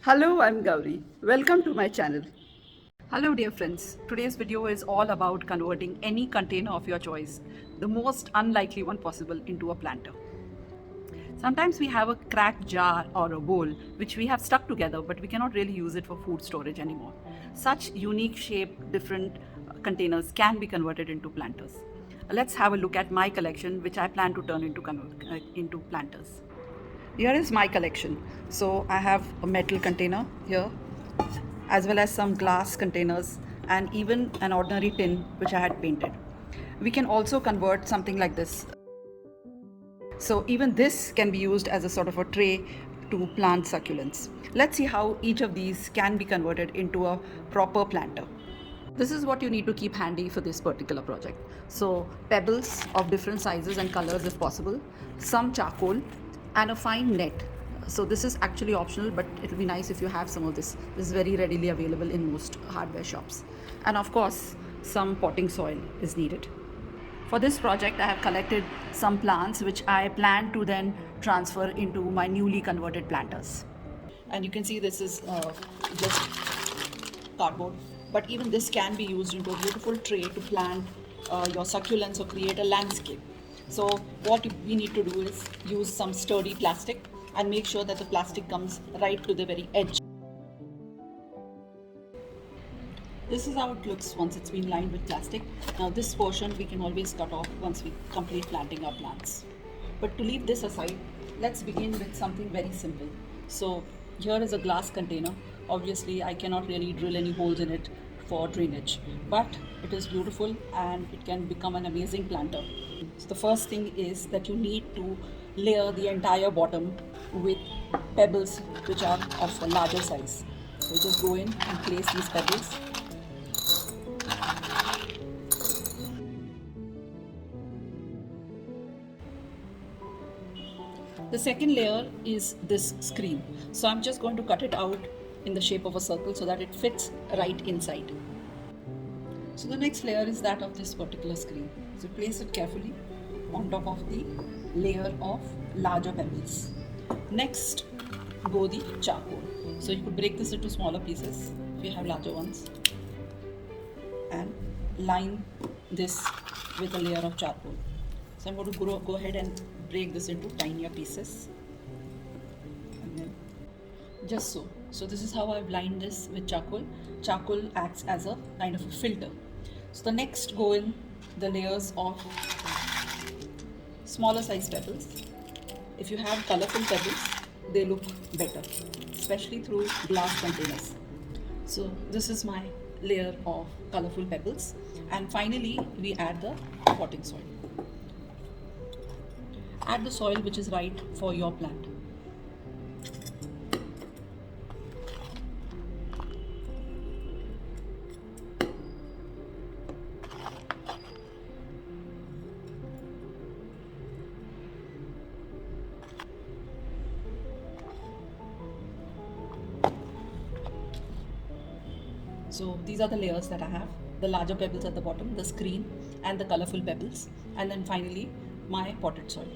Hello, I'm Gauri. Welcome to my channel. Hello dear friends, today's video is all about converting any container of your choice, the most unlikely one possible, into a planter. Sometimes we have a cracked jar or a bowl which we have stuck together but we cannot really use it for food storage anymore. Such unique shaped different containers can be converted into planters. Let's have a look at my collection which I plan to turn into planters. Here is my collection. So I have a metal container here as well as some glass containers and even an ordinary tin which I had painted. We can also convert something like this. So even this can be used as a sort of a tray to plant succulents. Let's see how each of these can be converted into a proper planter. This is what you need to keep handy for this particular project. So pebbles of different sizes and colors if possible, some charcoal and a fine net. So this is actually optional, but it'll be nice if you have some of this. This is very readily available in most hardware shops. And of course, some potting soil is needed. For this project, I have collected some plants which I plan to then transfer into my newly converted planters. And you can see this is just cardboard, but even this can be used into a beautiful tray to plant your succulents or create a landscape. So what we need to do is use some sturdy plastic and make sure that the plastic comes right to the very edge. This is how it looks once it's been lined with plastic. Now this portion we can always cut off once we complete planting our plants. But to leave this aside, let's begin with something very simple. So here is a glass container. Obviously I cannot really drill any holes in it for drainage, but it is beautiful and it can become an amazing planter. So the first thing is that you need to layer the entire bottom with pebbles which are of a larger size. So just go in and place these pebbles. The second layer is this screen. So I'm just going to cut it out in the shape of a circle so that it fits right inside. So the next layer is that of this particular screen. So place it carefully on top of the layer of larger pebbles. Next go the charcoal. So you could break this into smaller pieces if you have larger ones and line this with a layer of charcoal. So I'm going to go ahead and break this into tinier pieces. And then just so. So this is how I've lined this with charcoal. Charcoal acts as a kind of a filter. So the next go in the layers of smaller size pebbles. If you have colorful pebbles, they look better, especially through glass containers. So this is my layer of colorful pebbles. And finally, we add the potting soil. Add the soil which is right for your plant. So these are the layers that I have. The larger pebbles at the bottom, the screen and the colorful pebbles, and then finally my potted soil.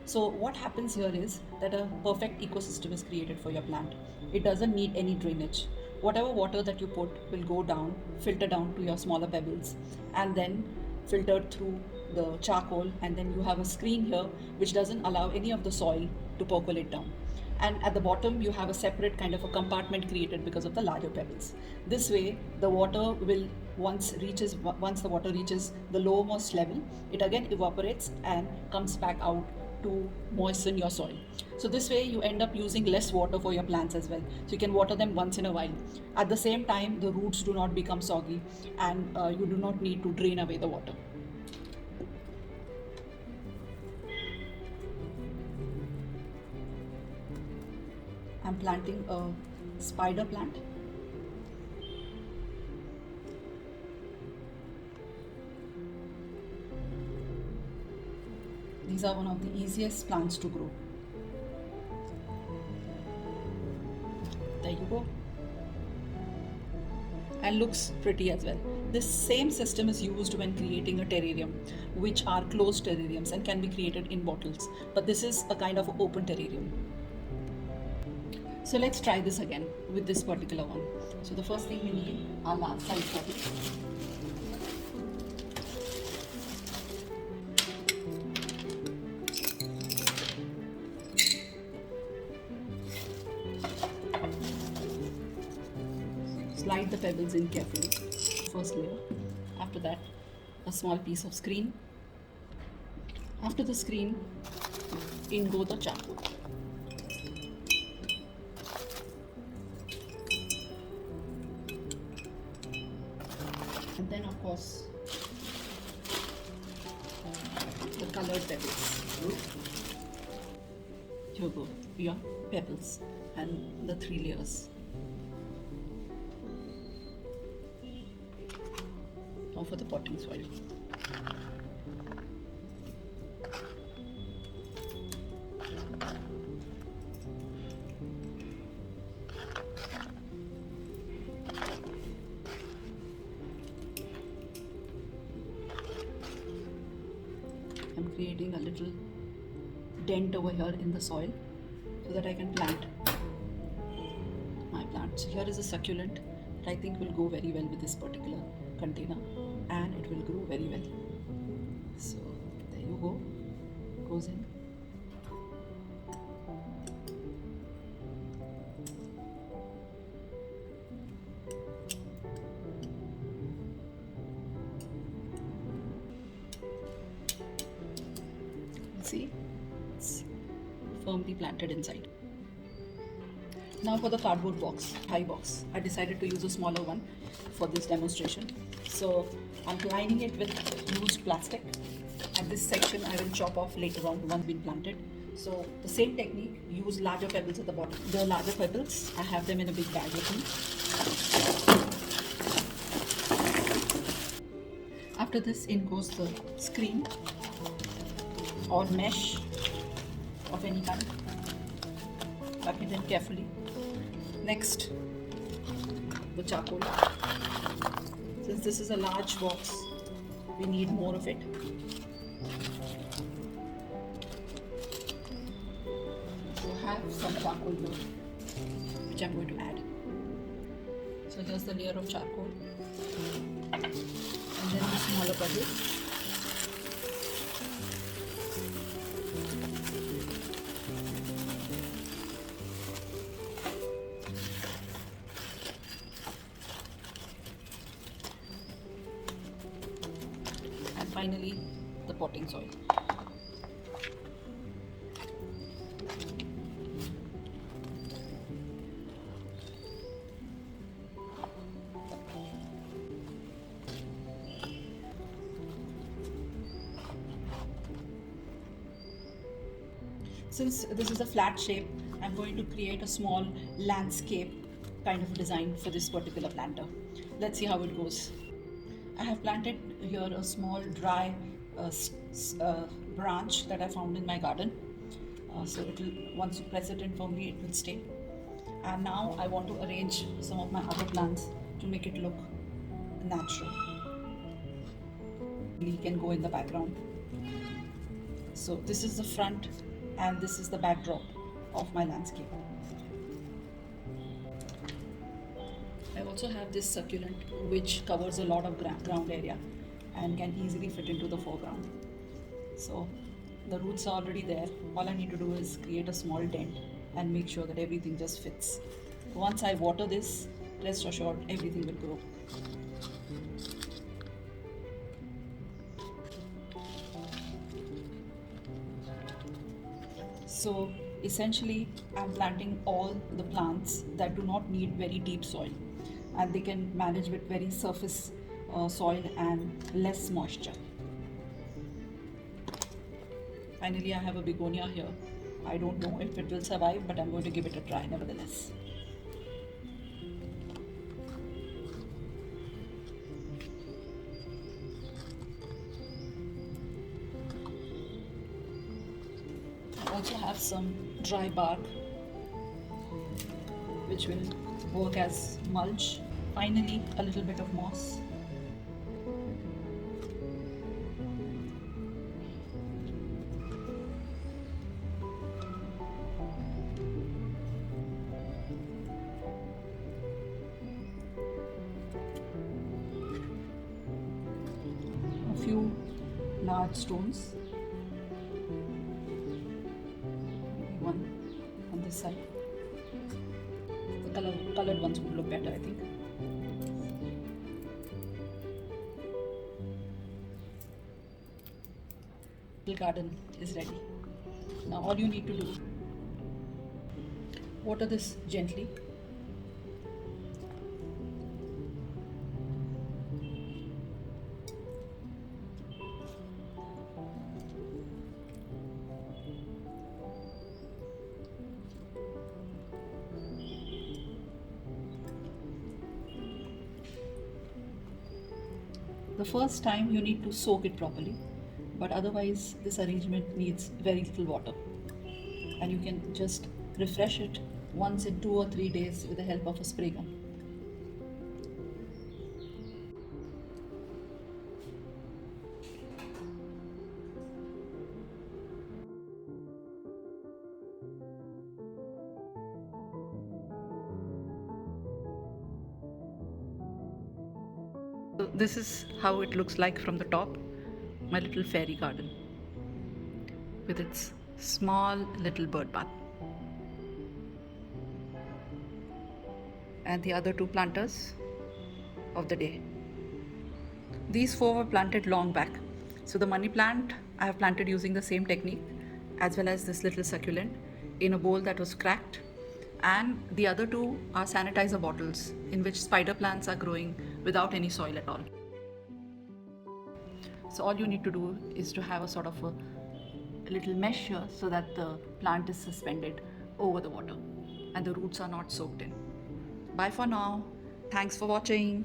So what happens here is that a perfect ecosystem is created for your plant. It doesn't need any drainage. Whatever water that you put will go down, filter down to your smaller pebbles, and then filtered through the charcoal, and then you have a screen here which doesn't allow any of the soil to percolate down. And at the bottom you have a separate kind of a compartment created because of the larger pebbles. This way the water will once the water reaches the lowermost level, it again evaporates and comes back out to moisten your soil. So this way you end up using less water for your plants as well. So you can water them once in a while. At the same time, the roots do not become soggy and you do not need to drain away the water. I'm planting a spider plant. These are one of the easiest plants to grow. There you go. And looks pretty as well. This same system is used when creating a terrarium, which are closed terrariums and can be created in bottles. But this is a kind of open terrarium. So let's try this again with this particular one. So the first thing we need are large size bottles. Slide the pebbles in carefully. First layer. After that, a small piece of screen. After the screen, in go the charcoal. And then of course the colored pebbles. Here go your pebbles and the 3 layers. Now for the potting soil. I'm creating a little dent over here in the soil so that I can plant my plants. Here is a succulent that I think will go very well with this particular container, and it will grow very well. So there you go, goes in. See, it's firmly planted inside. Now for the cardboard box, high box. I decided to use a smaller one for this demonstration. So I'm lining it with used plastic, and this section I will chop off later on once been planted. So the same technique, use larger pebbles at the bottom. The larger pebbles, I have them in a big bag with me. After this, in goes the screen or mesh of any kind. Tuck it in carefully. Next, the charcoal. Since this is a large box, we need more of it. So have some charcoal here, which I'm going to add. So here's the layer of charcoal, and then the smaller pebbles. And finally, the potting soil. Since this is a flat shape, I'm going to create a small landscape kind of design for this particular planter. Let's see how it goes. I have planted here a small dry branch that I found in my garden. So it will, once you press it in firmly, it will stay. And now I want to arrange some of my other plants to make it look natural. It can go in the background. So this is the front and this is the backdrop of my landscape. I also have this succulent which covers a lot of ground area and can easily fit into the foreground. So the roots are already there. All I need to do is create a small dent and make sure that everything just fits. Once I water this, rest assured everything will grow. So essentially, I'm planting all the plants that do not need very deep soil, and they can manage with very surface soil and less moisture. Finally, I have a begonia here. I don't know if it will survive, but I'm going to give it a try nevertheless. I also have some dry bark which will work as mulch. Finally, a little bit of moss. large stones. Maybe one on this side. The colored ones would look better, I think. Little garden is ready. Now all you need to do, water this gently. The first time you need to soak it properly, but otherwise this arrangement needs very little water, and you can just refresh it once in 2 or 3 days with the help of a spray gun. So this is how it looks like from the top, my little fairy garden with its small little bird bath. And the other 2 planters of the day. These 4 were planted long back. So the money plant I have planted using the same technique, as well as this little succulent in a bowl that was cracked. And the other 2 are sanitizer bottles in which spider plants are growing without any soil at all. So all you need to do is to have a sort of a little mesh here so that the plant is suspended over the water and the roots are not soaked in. Bye for now. Thanks for watching.